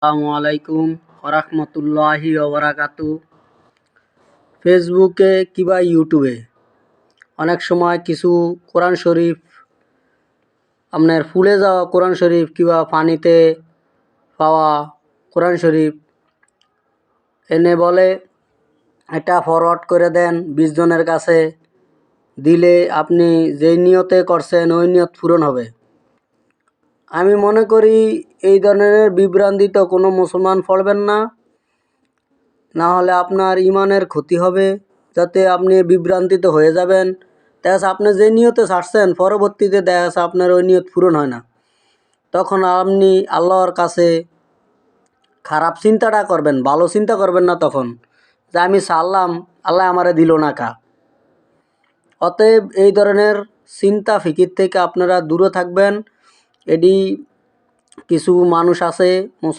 আসসালামু আলাইকুম ওরহমতুল্লাহি ওবরাকাতু। ফেসবুকে কিংবা ইউটিউবে অনেক সময় কিছু কোরআন শরীফ আপনার ফুলে যাওয়া কোরআন শরীফ কিংবা পানিতে পাওয়া কোরআন শরীফ এনে বলে এটা ফরওয়ার্ড করে দেন 20 জনের কাছে, দিলে আপনি যেই নিয়তে করছেন ওই নিয়ত পূরণ হবে। আমি মনে করি এই ধরনের বিভ্রান্তিতে কোনো মুসলমান পড়বেন না, না হলে আপনার ইমানের ক্ষতি হবে। যাতে আপনি বিভ্রান্তিতে হয়ে যাবেন, দেখা যাচ্ছে আপনি যে নিয়তে ছাড়ছেন পরবর্তীতে দেখা যাচ্ছে আপনার ওই নিয়ত পূরণ হয় না, তখন আপনি আল্লাহর কাছে খারাপ চিন্তাটা করবেন, ভালো চিন্তা করবেন না তখন যে আমি ছাড়লাম আল্লাহ আমারে দিল না কা। অতএব এই ধরনের চিন্তা ফিকির থেকে আপনারা দূরে থাকবেন। এটি কিছু মানুষ আছে মুসলমান